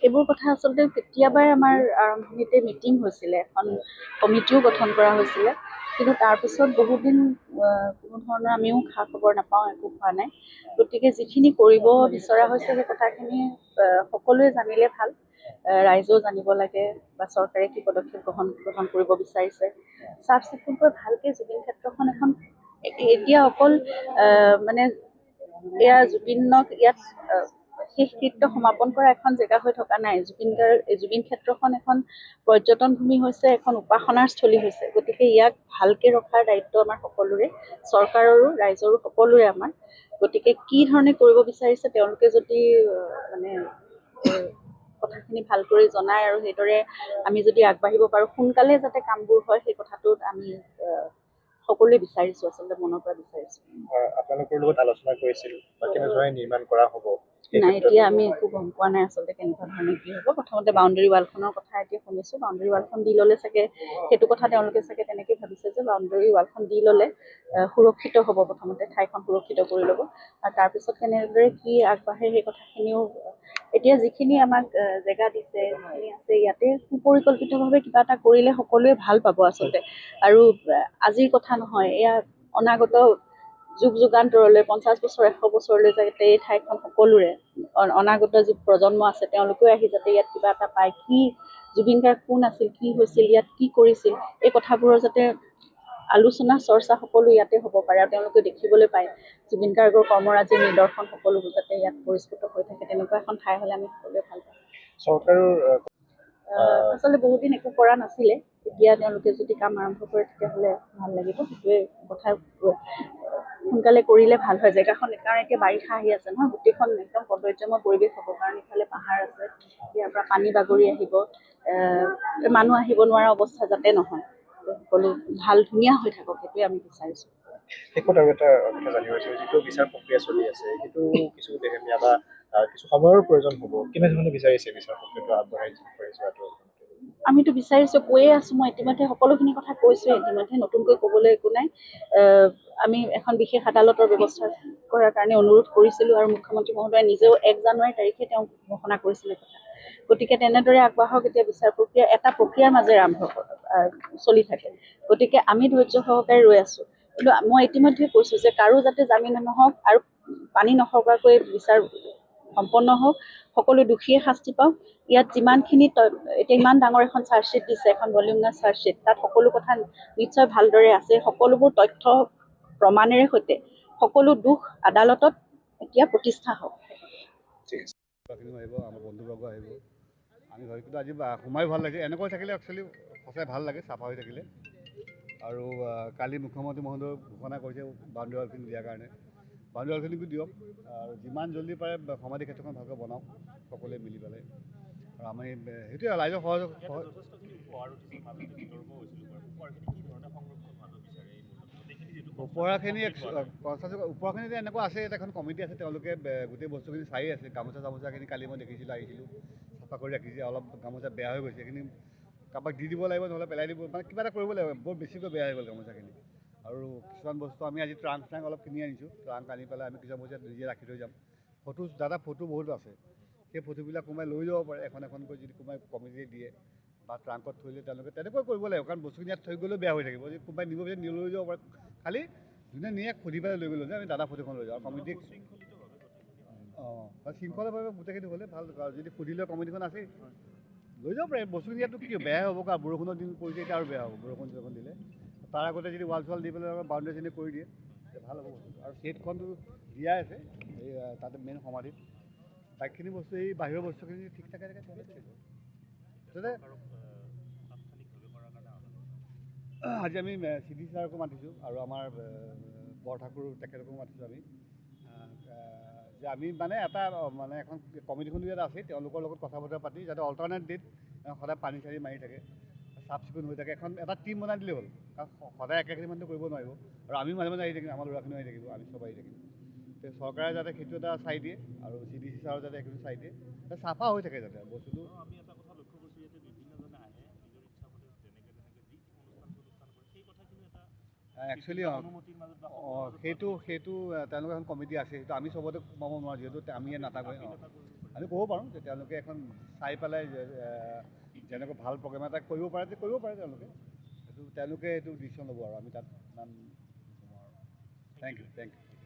এইবোৰ কথা আচলতে কেতিয়াবাই আমাৰ আৰম্ভণিতে মিটিং হৈছিলে, এখন কমিটিও গঠন কৰা হৈছিলে, কিন্তু তাৰপিছত বহুদিন কোনো ধৰণৰ আমিও খা খবৰ নাপাওঁ, একো হোৱা নাই। গতিকে যিখিনি কৰিব বিচৰা হৈছে সেই কথাখিনি সকলোৱে জানিলে ভাল। ৰাইজেও জানিব লাগে বা চৰকাৰে কি পদক্ষেপ গ্ৰহণ কৰিব বিচাৰিছে। চাফ চিকুণকৈ ভালকে জুবিন ক্ষেত্ৰখন এখন এতিয়া অকল মানে এয়া জুবিনক ইয়াত শেষ কৃত্য সমাপন কৰা এখন জেগা হৈ থকা নাই। জুবিন ক্ষেত্ৰখন এখন পৰ্যটন ভূমি হৈছে, এখন উপাসনাৰ স্থলী হৈছে। গতিকে ইয়াক ভালকে ৰখাৰ দায়িত্ব আমাৰ সকলোৰে, চৰকাৰৰো ৰাইজৰো সকলোৰে আমাৰ। গতিকে কি ধৰণে কৰিব বিচাৰিছে তেওঁলোকে যদি কথাখিনি ভাল কৰি জনায় আৰু সেইদৰে আমি যদি আগবাঢ়িব পাৰোঁ, সোনকালে যাতে কামবোৰ হয়, সেই কথাটোত আমি সকলোৱে বিচাৰিছোঁ, আচলতে মনৰ পৰা বিচাৰিছোঁ। আপোনালোকৰ লগত আলোচনা কৰিছিল বা কেনেধৰণে নিৰ্মাণ কৰা হ'ব? নাই, এতিয়া আমি একো গম পোৱা নাই আচলতে কেনেকুৱা ধৰণে কি হ'ব। প্ৰথমতে বাউণ্ডেৰী ৱালখনৰ কথা এতিয়া শুনিছোঁ। বাউণ্ডেৰী ৱালখন দি ল'লে চাগে, সেইটো কথা তেওঁলোকে চাগে তেনেকৈ ভাবিছে যে বাউণ্ডেৰী ৱালখন দি ল'লে সুৰক্ষিত হ'ব, প্ৰথমতে ঠাইখন সুৰক্ষিত কৰি ল'ব, আৰু তাৰপিছত কেনেদৰে কি আগবাঢ়ে সেই কথাখিনিও এতিয়া যিখিনি আমাক জেগা দিছে, যিখিনি আছে, ইয়াতে সুপৰিকল্পিতভাৱে কিবা এটা কৰিলে সকলোৱে ভাল পাব আচলতে। আৰু আজিৰ কথা নহয়, এয়া অনাগত যুগ যুগান্তৰলৈ 50 বছৰ 100 বছৰলৈ যাতে এই ঠাইখন সকলোৰে অনাগত যি প্ৰজন্ম আছে তেওঁলোকেও আহি যাতে ইয়াত কিবা এটা পায়, কি জুবিন গাৰ্গ কোন আছিল, কি হৈছিল, ইয়াত কি কৰিছিল, এই কথাবোৰৰ যাতে আলোচনা চৰ্চা সকলো ইয়াতে হ'ব পাৰে আৰু তেওঁলোকে দেখিবলৈ পায় জুবিন গাৰ্গৰ কৰ্মৰাজিৰ নিদৰ্শন সকলোবোৰ যাতে ইয়াত পৰিস্ফুট হৈ থাকে। তেনেকুৱা এখন ঠাই হ'লে আমি সকলোৱে ভাল পাওঁ। চৰকাৰৰ আচলতে বহুত দিন একো কৰা নাছিলে, এতিয়া তেওঁলোকে যদি কাম আৰম্ভ কৰে তেতিয়াহ'লে ভাল লাগিব। সেইটোৱে কথা, সোনকালে কৰিলে ভাল হয় জেগাখন, কাৰণ এতিয়া বাৰিষা আহি আছে নহয়, গোটেইখন একদম সৌন্দৰ্যময় পৰিৱেশ হ'ব, কাৰণ ইফালে পাহাৰ আছে, ইয়াৰ পৰা পানী বাগৰি আহিব, মানুহ আহিব নোৱাৰা অৱস্থা যাতে নহয়, সকলো ভাল ধুনীয়া হৈ থাকক, সেইটোৱে আমি বিচাৰিছোঁ। শেষত আৰু এটা কথা জানিব বিচাৰিছোঁ, যিটো বিচাৰ প্ৰক্ৰিয়া চলি আছে সেইটো কিছু দেহেমীয়া বা কিছু সময়ৰ প্ৰয়োজন হ'ব, কেনেধৰণে বিচাৰিছে বিচাৰ প্ৰক্ৰিয়াটো আগবঢ়াই যোৱাটো? আমিতো বিচাৰিছোঁ, কৈয়ে আছোঁ, মই ইতিমধ্যে সকলোখিনি কথা কৈছোঁ, ইতিমধ্যে নতুনকৈ ক'বলৈ একো নাই। আমি এখন বিশেষ আদালতৰ ব্যৱস্থা কৰাৰ কাৰণে অনুৰোধ কৰিছিলোঁ, আৰু মুখ্যমন্ত্ৰী মহোদয়ে নিজেও 1 জানুৱাৰী তাৰিখে তেওঁ ঘোষণা কৰিছিলে কথা। গতিকে তেনেদৰে আগবাঢ়ক। এতিয়া বিচাৰ প্ৰক্ৰিয়া এটা প্ৰক্ৰিয়াৰ মাজেৰে চলি থাকে, গতিকে আমি ধৈৰ্য সহকাৰে ৰৈ আছোঁ। কিন্তু মই ইতিমধ্যে কৈছোঁ যে কাৰো যাতে জামিন নহওক আৰু পানী নসৰকাকৈ বিচাৰ সম্পন্ন হওক, সকলো দোষীয়ে শাস্তি পাওক। ইয়াত যিমানখিনি এতিয়া ইমান ডাঙৰ এখন চাৰ্জশ্বিট দিছে, এখন ভলিউমিনাছ চাৰ্জশ্বিট, তাত সকলো কথা নিশ্চয় ভালদৰে আছে, সকলোবোৰ তথ্য প্ৰমাণেৰে সৈতে সকলো দোষ আদালতত এতিয়া প্ৰতিষ্ঠা হওক। ঠিক আছে। আহিব, আমাৰ বন্ধুবৰ্গ আহিব, আমি হয়, কিন্তু আজি সোমাই ভাল লাগে। এনেকৈ থাকিলে একচুৱেলি সঁচাই ভাল লাগে, চাফা হৈ থাকিলে। আৰু কালি মুখ্যমন্ত্ৰী মহোদয়ে ঘোষণা কৰিছে বাউণ্ডেৰী ৱালখিনি দিয়াৰ কাৰণে, বাউণ্ডেৰী ৱালখিনিকো দিয়ক, আৰু যিমান জল্দি পাৰে সমাধি ক্ষেত্ৰখন ভালকৈ বনাওক সকলোৱে মিলি পেলাই। আৰু আমি সেইটোৱে ৰাইজৰ সহযোগ ওপৰাখিনি এনেকুৱা আছে, এখন কমিটি আছে, তেওঁলোকে গোটেই বস্তুখিনি চাই আছে। গামোচাখিনি কালি মই দেখিছিলোঁ, আহিছিলোঁ, চাফা কৰি ৰাখিছে। অলপ গামোচা বেয়া হৈ গৈছে, সেইখিনি কাৰোবাক দি দিব লাগিব, নহ'লে পেলাই দিব, মানে কিবা এটা কৰিব লাগিব। বৰ বেছিকৈ বেয়া হৈ গ'ল গামোচাখিনি। আৰু কিছুমান বস্তু আমি আজি ট্ৰাংক অলপ কিনি আনিছোঁ, ট্ৰাংক আনি পেলাই আমি কিছুমান বস্তু নিজে ৰাখি থৈ যাম। ফটো বহুত আছে, সেই ফটোবিলাক কোনোবাই লৈ যাব পাৰে, এখন এখনকৈ যদি কোনোবাই কমিটিয়ে দিয়ে বা ট্ৰাংকত থৈ দিয়ে, তেওঁলোকে তেনেকৈ কৰিব লাগিব। কাৰণ বস্তুখিনি ইয়াত থৈ গ'লেও বেয়া হৈ থাকিব, যদি কোনোবাই নিব বিচাৰে লৈ যাব পাৰে। খালি যোনে নিয়ে সুধি পেলাই লৈ গ'লো যে আমি দাদা ফটোখন লৈ যাওঁ, কমিটিক শৃংখলাভাৱে গোটেইখিনি হ'লে ভাল। যদি সুধি লয় কমিটিখন আছেই, লৈ যাব পাৰে। বস্তুখিনি ইয়াতো কি বেয়া হ'ব, কাৰণ বৰষুণৰ দিন পৰিছে, এতিয়া আৰু বেয়া হ'ব বৰষুণ দিলে। তাৰ আগতে যদি ৱাল চোৱাল দি পেলাই বাউণ্ডেৰীখিনি কৰি দিয়ে তেতিয়া ভাল হ'ব বস্তুটো। আৰু ছেটখনটো দিয়াই আছে, এই তাতে মেইন সমাধিত বাকীখিনি বস্তু, এই বাহিৰৰ বস্তুখিনি ঠিক থাকে মুঠতে আজি আমি CDC ছাৰকো মাতিছোঁ, আৰু আমাৰ বৰঠাকুৰ তেখেতকো মাতিছোঁ আমি, যে আমি মানে এটা মানে এখন কমিটিখন ইয়াত আছে, তেওঁলোকৰ লগত কথা বতৰা পাতি যাতে অল্টাৰনেট ডেট সদায় পানী চানী মাৰি থাকে, চাফ চিকুণ হৈ থাকে, এটা টিম বনাই দিলেই হ'ল। কাৰণ সদায় একেখিনি মানুহটো কৰিব নোৱাৰিব, আৰু আমি মাজে মাজে আহি থাকিম, আমাৰ ল'ৰাখিনিও আহি থাকিব, আমি চব আহি থাকিম। চৰকাৰে যাতে সেইটো এটা চাই দিয়ে, আৰু CDC ছাৰো যাতে সেইটো চাই দিয়ে, চাফা হৈ থাকে যাতে বস্তুটো। একচুৱেলি সেইটো তেওঁলোকৰ এখন কমিটি আছে, সেইটো আমি চবতে সোমাব নোৱাৰোঁ, যিহেতু আমি ইয়াত নাথাকোঁ। আমি ক'ব পাৰোঁ যে তেওঁলোকে এখন চাই পেলাই যেনেকৈ ভাল প্ৰগ্ৰেম এটা কৰিব পাৰে তেওঁলোকে তেওঁলোকে এইটো ডিচিশ্যন ল'ব আৰু আমি তাত ইমান থেংক ইউ